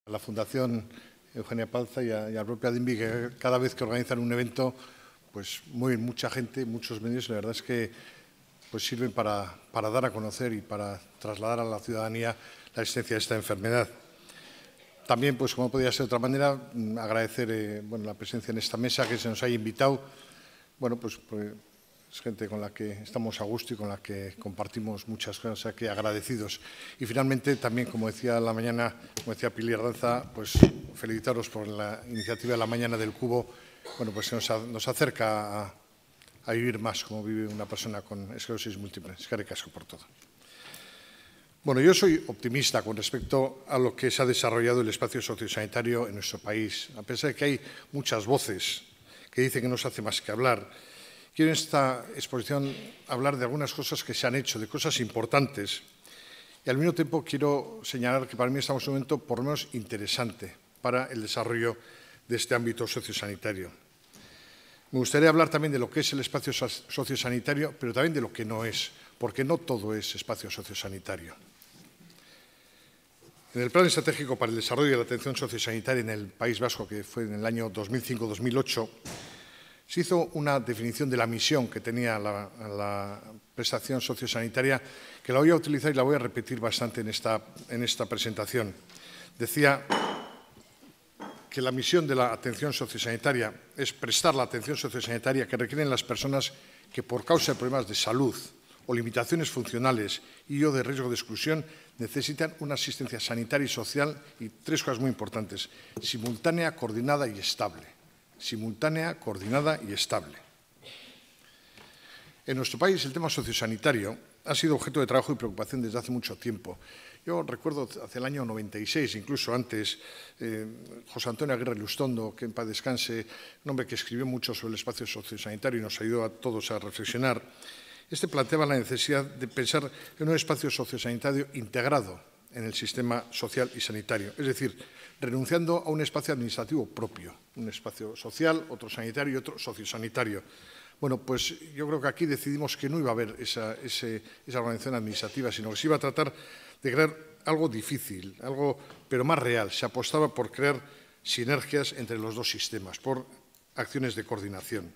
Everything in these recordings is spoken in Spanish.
A la Fundación Eugenia Palza y a la propia DIMBY, que cada vez que organizan un evento, pues mucha gente, muchos medios, la verdad es que pues sirven para dar a conocer y para trasladar a la ciudadanía la existencia de esta enfermedad. También, pues como podía ser de otra manera, agradecer la presencia en esta mesa, que se nos haya invitado. Pues es gente con la que estamos a gusto y con la que compartimos muchas cosas, o sea que agradecidos. Y finalmente, también, como decía la mañana, como decía Pili Ardanza, pues felicitaros por la iniciativa de la Mañana del Cubo, pues nos acerca a vivir más como vive una persona con esclerosis múltiple. Eskerrik asko por todo. Yo soy optimista con respecto a lo que se ha desarrollado el espacio sociosanitario en nuestro país. A pesar de que hay muchas voces que dicen que no se hace más que hablar, quiero en esta exposición hablar de algunas cosas que se han hecho, de cosas importantes. Y al mismo tiempo quiero señalar que para mí estamos en un momento por lo menos interesante para el desarrollo de este ámbito sociosanitario. Me gustaría hablar también de lo que es el espacio sociosanitario, pero también de lo que no es, porque no todo es espacio sociosanitario. En el Plan Estratégico para el Desarrollo de la Atención Sociosanitaria en el País Vasco, que fue en el año 2005-2008, se hizo una definición de la misión que tenía la prestación sociosanitaria, que la voy a utilizar y la voy a repetir bastante en esta presentación. Decía que la misión de la atención sociosanitaria es prestar la atención sociosanitaria que requieren las personas que por causa de problemas de salud o limitaciones funcionales y o de riesgo de exclusión necesitan una asistencia sanitaria y social y tres cosas muy importantes: simultánea, coordinada y estable. Simultánea, coordinada y estable. En nuestro país el tema sociosanitario ha sido objeto de trabajo y preocupación desde hace mucho tiempo. Yo recuerdo hacia el año 96, incluso antes, José Antonio Aguirre Lustondo, que en paz descanse, un hombre que escribió mucho sobre el espacio sociosanitario y nos ayudó a todos a reflexionar. Este planteaba la necesidad de pensar en un espacio sociosanitario integrado en el sistema social y sanitario, es decir, renunciando a un espacio administrativo propio, un espacio social, otro sanitario y otro sociosanitario. Pues yo creo que aquí decidimos que no iba a haber esa organización administrativa, sino que se iba a tratar de crear algo difícil, pero más real. Se apostaba por crear sinergias entre los dos sistemas, por acciones de coordinación.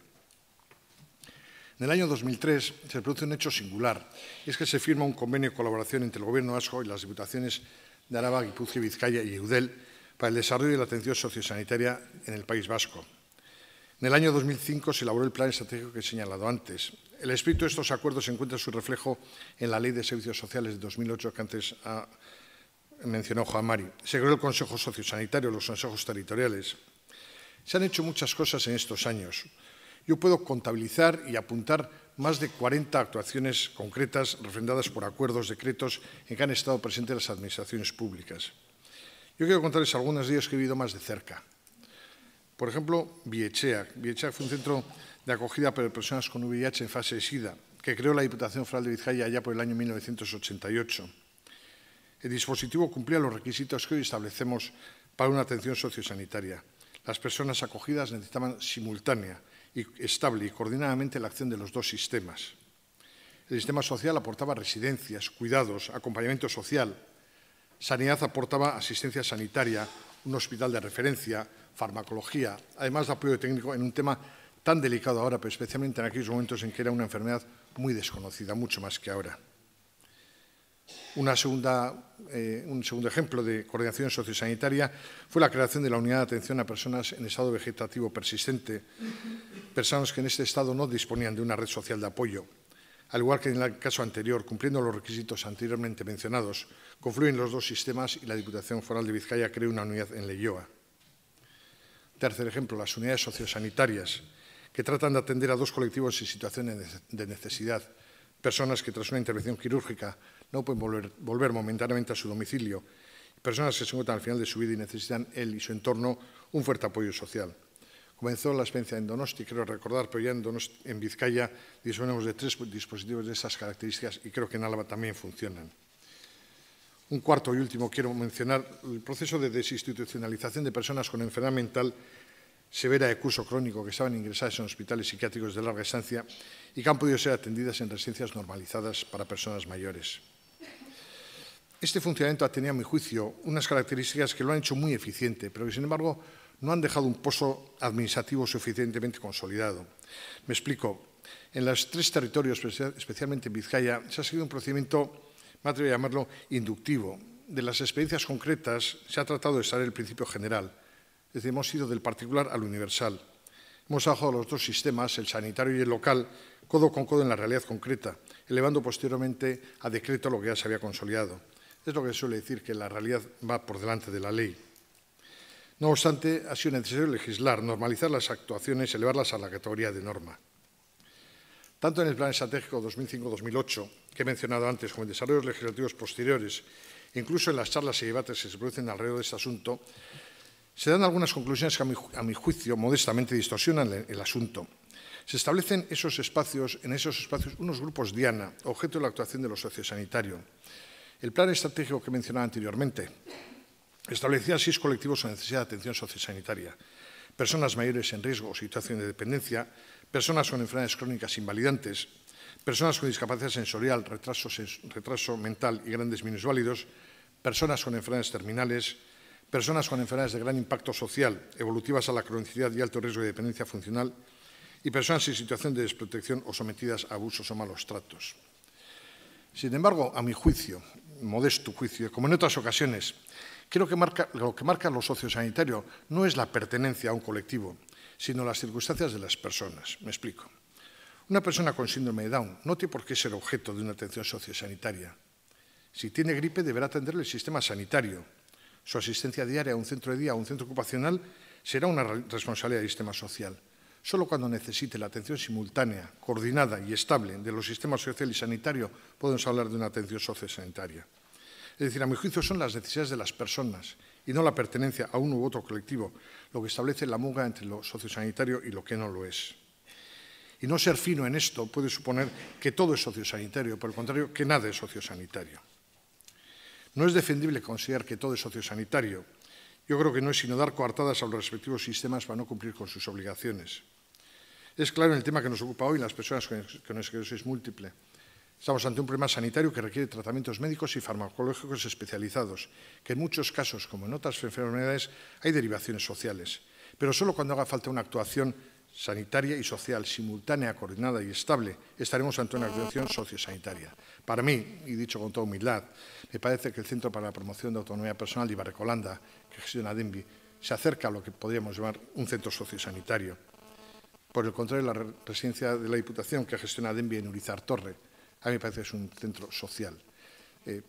En el año 2003 se produce un hecho singular, y es que se firma un convenio de colaboración entre el Gobierno vasco y las diputaciones de Araba, Guipúzcoa, Vizcaya y Eudel para el desarrollo de la atención sociosanitaria en el País Vasco. En el año 2005 se elaboró el plan estratégico que he señalado antes. El espíritu de estos acuerdos encuentra su reflejo en la Ley de Servicios Sociales de 2008 que antes ha mencionado Juan Mari. Se creó el Consejo Sociosanitario, los consejos territoriales. Se han hecho muchas cosas en estos años. Yo puedo contabilizar y apuntar más de 40 actuaciones concretas refrendadas por acuerdos, decretos en que han estado presentes las administraciones públicas. Yo quiero contarles algunos de ellos que he vivido más de cerca. Por ejemplo, Bietxeak. Bietxeak fue un centro de acogida para personas con VIH en fase de SIDA, que creó la Diputación Foral de Vizcaya allá por el año 1988. El dispositivo cumplía los requisitos que hoy establecemos para una atención sociosanitaria. Las personas acogidas necesitaban simultánea, estable y coordinadamente la acción de los dos sistemas. El sistema social aportaba residencias, cuidados, acompañamiento social. Sanidad aportaba asistencia sanitaria, un hospital de referencia, farmacología, además de apoyo técnico en un tema tan delicado ahora, pero especialmente en aquellos momentos en que era una enfermedad muy desconocida, mucho más que ahora. Un segundo ejemplo de coordinación sociosanitaria fue la creación de la Unidad de Atención a Personas en Estado Vegetativo Persistente, personas que en este estado no disponían de una red social de apoyo. Al igual que en el caso anterior, cumpliendo los requisitos anteriormente mencionados, confluyen los dos sistemas y la Diputación Foral de Vizcaya creó una unidad en Leioa. Tercer ejemplo, las unidades sociosanitarias, que tratan de atender a dos colectivos en situaciones de necesidad, personas que tras una intervención quirúrgica no pueden volver momentáneamente a su domicilio, personas que se encuentran al final de su vida y necesitan él y su entorno un fuerte apoyo social. Comenzó la experiencia en Donosti, creo recordar, pero ya en Vizcaya disponemos de 3 dispositivos de esas características y creo que en Álava también funcionan. Un cuarto y último quiero mencionar el proceso de desinstitucionalización de personas con enfermedad mental severa de curso crónico que estaban ingresadas en hospitales psiquiátricos de larga estancia y que han podido ser atendidas en residencias normalizadas para personas mayores. Este funcionamiento ha tenido, a mi juicio, unas características que lo han hecho muy eficiente, pero que, sin embargo, no han dejado un pozo administrativo suficientemente consolidado. Me explico. En los 3 territorios, especialmente en Vizcaya, se ha seguido un procedimiento, me atrevo a llamarlo, inductivo. De las experiencias concretas se ha tratado de extraer el principio general. Es decir, hemos ido del particular al universal. Hemos trabajado los 2 sistemas, el sanitario y el local, codo con codo en la realidad concreta, elevando posteriormente a decreto lo que ya se había consolidado. Es lo que suele decir, que la realidad va por delante de la ley. No obstante, ha sido necesario legislar, normalizar las actuaciones, elevarlas a la categoría de norma. Tanto en el Plan Estratégico 2005-2008, que he mencionado antes, como en desarrollos legislativos posteriores, e incluso en las charlas y debates que se producen alrededor de este asunto, se dan algunas conclusiones que, a mi juicio, modestamente distorsionan el asunto. Se establecen en esos espacios unos grupos diana, objeto de la actuación de lo sociosanitario. El plan estratégico que mencionaba anteriormente establecía 6 colectivos con necesidad de atención sociosanitaria: personas mayores en riesgo o situación de dependencia, personas con enfermedades crónicas invalidantes, personas con discapacidad sensorial, retraso mental y grandes minusválidos, personas con enfermedades terminales, personas con enfermedades de gran impacto social, evolutivas a la cronicidad y alto riesgo de dependencia funcional, y personas en situación de desprotección o sometidas a abusos o malos tratos. Sin embargo, a mi juicio, modesto juicio, como en otras ocasiones, creo que lo que marca lo sociosanitario no es la pertenencia a un colectivo, sino las circunstancias de las personas. Me explico. Una persona con síndrome de Down no tiene por qué ser objeto de una atención sociosanitaria. Si tiene gripe, deberá atenderle el sistema sanitario. Su asistencia diaria a un centro de día o un centro ocupacional será una responsabilidad del sistema social. Solo cuando necesite la atención simultánea, coordinada y estable de los sistemas social y sanitario podemos hablar de una atención sociosanitaria. Es decir, a mi juicio son las necesidades de las personas y no la pertenencia a uno u otro colectivo lo que establece la muga entre lo sociosanitario y lo que no lo es. Y no ser fino en esto puede suponer que todo es sociosanitario, por el contrario, que nada es sociosanitario. No es defendible considerar que todo es sociosanitario. Yo creo que no es sino dar coartadas a los respectivos sistemas para no cumplir con sus obligaciones. Es claro en el tema que nos ocupa hoy, las personas con esclerosis múltiple. Estamos ante un problema sanitario que requiere tratamientos médicos y farmacológicos especializados, que en muchos casos, como en otras enfermedades, hay derivaciones sociales. Pero solo cuando haga falta una actuación sanitaria y social simultánea, coordinada y estable, estaremos ante una actuación sociosanitaria. Para mí, y dicho con toda humildad, me parece que el Centro para la Promoción de Autonomía Personal de Ibarrecolanda, que gestiona Denbi, se acerca a lo que podríamos llamar un centro sociosanitario. Por el contrario, la residencia de la Diputación, que gestiona Denbi en Urizar Torre, a mí me parece que es un centro social.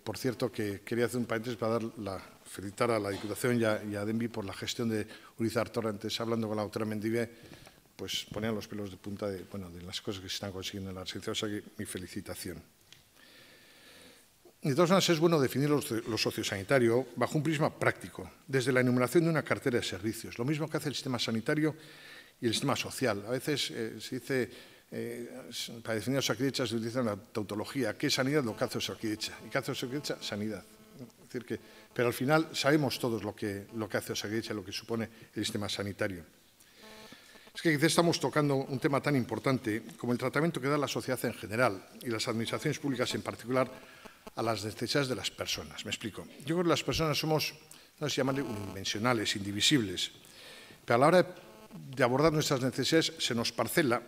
Por cierto, que quería hacer un paréntesis para felicitar a la Diputación y a Denbi por la gestión de Urizar Torre. Antes, hablando con la doctora Mendive, pues ponían los pelos de punta de las cosas que se están consiguiendo en la residencia. O sea que mi felicitación. De todas maneras, es bueno definir lo sociosanitario bajo un prisma práctico, desde la enumeración de una cartera de servicios, lo mismo que hace el sistema sanitario y el sistema social. A veces se dice, para definir Osakidetza se utiliza una tautología. ¿Qué es sanidad? Lo que hace Osakidetza. ¿Y qué hace Osakidetza? Sanidad. Es decir, pero al final sabemos todos lo que hace Osakidetza y lo que supone el sistema sanitario. Es que quizás estamos tocando un tema tan importante como el tratamiento que da la sociedad en general y las administraciones públicas en particular a las necesidades de las personas. Me explico. Yo creo que las personas somos, no sé si llamarle unidimensionales, indivisibles, pero a la hora de abordar nuestras necesidades se nos parcela.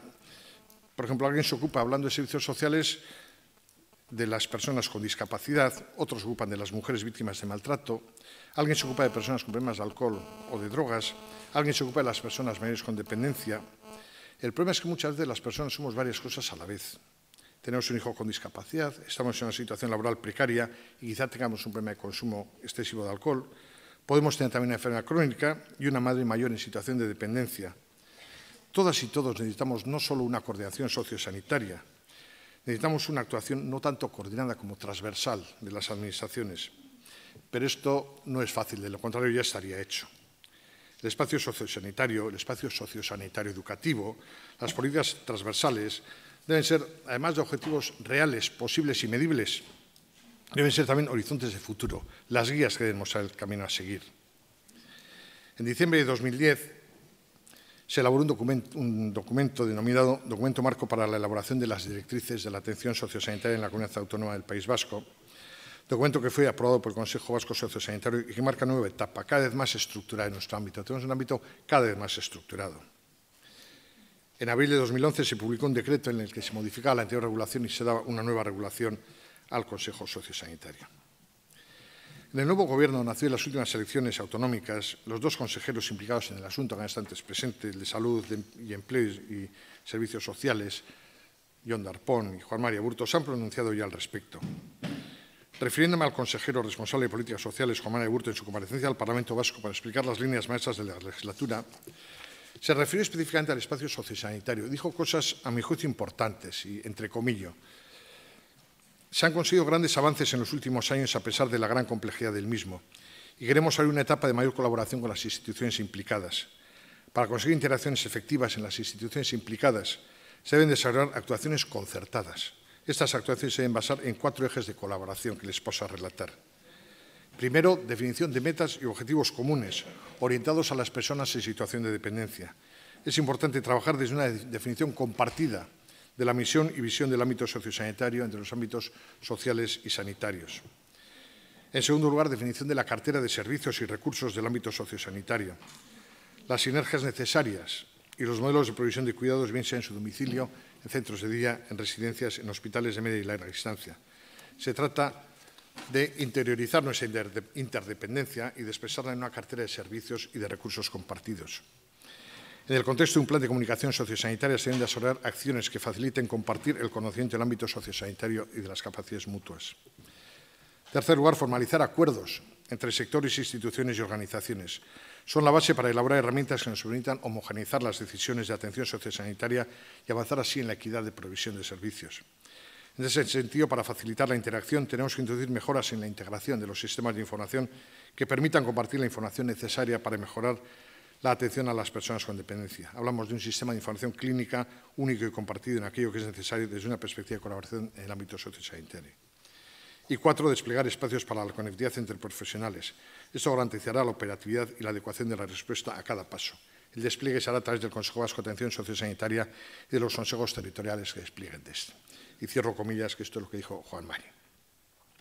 Por ejemplo, alguien se ocupa, hablando de servicios sociales, de las personas con discapacidad, otros se ocupan de las mujeres víctimas de maltrato, alguien se ocupa de personas con problemas de alcohol o de drogas, alguien se ocupa de las personas mayores con dependencia. El problema es que muchas veces las personas somos varias cosas a la vez. Tenemos un hijo con discapacidad, estamos en una situación laboral precaria y quizá tengamos un problema de consumo excesivo de alcohol. Podemos tener también una enfermedad crónica y una madre mayor en situación de dependencia. Todas y todos necesitamos no solo una coordinación sociosanitaria, necesitamos una actuación no tanto coordinada como transversal de las administraciones. Pero esto no es fácil, de lo contrario ya estaría hecho. El espacio sociosanitario, el espacio sociosanitario educativo, las políticas transversales deben ser, además de objetivos reales, posibles y medibles, deben ser también horizontes de futuro, las guías que deben mostrar el camino a seguir. En diciembre de 2010 se elaboró un documento denominado Documento Marco para la elaboración de las directrices de la atención sociosanitaria en la Comunidad Autónoma del País Vasco, documento que fue aprobado por el Consejo Vasco Sociosanitario y que marca una nueva etapa, cada vez más estructurada en nuestro ámbito. Tenemos un ámbito cada vez más estructurado. En abril de 2011 se publicó un decreto en el que se modificaba la anterior regulación y se daba una nueva regulación al Consejo Sociosanitario. En el nuevo Gobierno nació en las últimas elecciones autonómicas. Los dos consejeros implicados en el asunto, que están antes presentes, el de Salud y Empleo y Servicios Sociales, Jon Darpón y Juan María Burto, se han pronunciado ya al respecto. Refiriéndome al consejero responsable de Políticas Sociales, Juan María Burto, en su comparecencia al Parlamento Vasco para explicar las líneas maestras de la legislatura, se refirió específicamente al espacio sociosanitario. Dijo cosas, a mi juicio, importantes y, entre comillas, se han conseguido grandes avances en los últimos años a pesar de la gran complejidad del mismo y queremos abrir una etapa de mayor colaboración con las instituciones implicadas. Para conseguir interacciones efectivas en las instituciones implicadas se deben desarrollar actuaciones concertadas. Estas actuaciones se deben basar en 4 ejes de colaboración que les paso a relatar. Primero, definición de metas y objetivos comunes orientados a las personas en situación de dependencia. Es importante trabajar desde una definición compartida de la misión y visión del ámbito sociosanitario entre los ámbitos sociales y sanitarios. En segundo lugar, definición de la cartera de servicios y recursos del ámbito sociosanitario. Las sinergias necesarias y los modelos de provisión de cuidados, bien sea en su domicilio, en centros de día, en residencias, en hospitales de media y larga distancia. Se trata de interiorizar nuestra interdependencia y de expresarla en una cartera de servicios y de recursos compartidos. En el contexto de un plan de comunicación sociosanitaria se deben desarrollar acciones que faciliten compartir el conocimiento del ámbito sociosanitario y de las capacidades mutuas. En tercer lugar, formalizar acuerdos entre sectores, instituciones y organizaciones. Son la base para elaborar herramientas que nos permitan homogeneizar las decisiones de atención sociosanitaria y avanzar así en la equidad de provisión de servicios. En ese sentido, para facilitar la interacción, tenemos que introducir mejoras en la integración de los sistemas de información que permitan compartir la información necesaria para mejorar la atención a las personas con dependencia. Hablamos de un sistema de información clínica único y compartido en aquello que es necesario desde una perspectiva de colaboración en el ámbito sociosanitario. Y 4, desplegar espacios para la conectividad entre profesionales. Esto garantizará la operatividad y la adecuación de la respuesta a cada paso. El despliegue se hará a través del Consejo Vasco de Atención Sociosanitaria y de los consejos territoriales que desplieguen de este. Y cierro comillas, que esto es lo que dijo Juan María.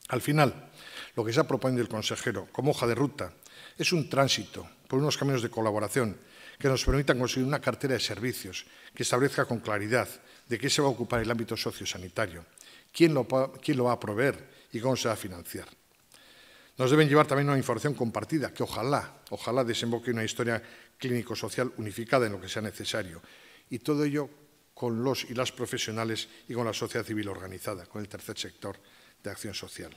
Al final, lo que se ha propuesto el consejero como hoja de ruta es un tránsito por unos caminos de colaboración que nos permitan conseguir una cartera de servicios que establezca con claridad de qué se va a ocupar el ámbito sociosanitario, quién lo va a proveer y cómo se va a financiar. Nos deben llevar también una información compartida que ojalá desemboque en una historia clínico-social unificada en lo que sea necesario. Y todo ello con los y las profesionales y con la sociedad civil organizada, con el tercer sector de acción social.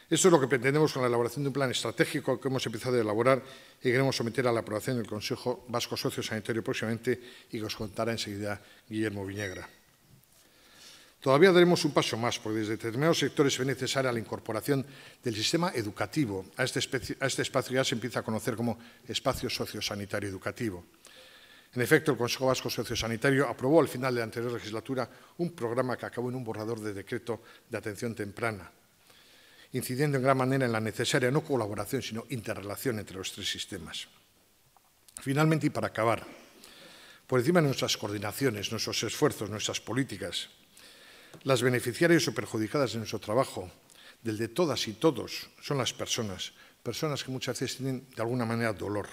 Esto es lo que pretendemos con la elaboración de un plan estratégico que hemos empezado a elaborar y queremos someter a la aprobación del Consejo Vasco Sociosanitario próximamente y que os contará enseguida Guillermo Viñegra. Todavía daremos un paso más, porque desde determinados sectores se ve necesaria la incorporación del sistema educativo a este espacio que ya se empieza a conocer como espacio sociosanitario educativo. En efecto, el Consejo Vasco Sociosanitario aprobó al final de la anterior legislatura un programa que acabó en un borrador de decreto de atención temprana, incidiendo en gran manera en la necesaria no colaboración, sino interrelación entre los 3 sistemas. Finalmente, y para acabar, por encima de nuestras coordinaciones, nuestros esfuerzos, nuestras políticas, las beneficiarias o perjudicadas de nuestro trabajo, del de todas y todos, son las personas que muchas veces tienen de alguna manera dolor.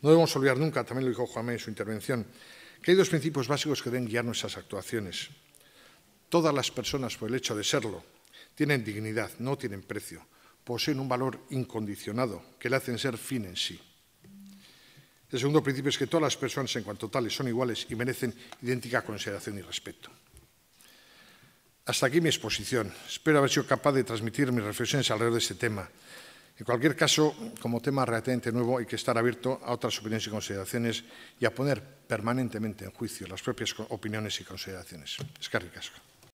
No debemos olvidar nunca, también lo dijo Juan María en su intervención, que hay 2 principios básicos que deben guiar nuestras actuaciones. Todas las personas, por el hecho de serlo, tienen dignidad, no tienen precio, poseen un valor incondicionado que le hacen ser fin en sí. El segundo principio es que todas las personas, en cuanto tales, son iguales y merecen idéntica consideración y respeto. Hasta aquí mi exposición. Espero haber sido capaz de transmitir mis reflexiones alrededor de este tema. En cualquier caso, como tema relativamente nuevo, hay que estar abierto a otras opiniones y consideraciones y a poner permanentemente en juicio las propias opiniones y consideraciones. Eskerrik asko.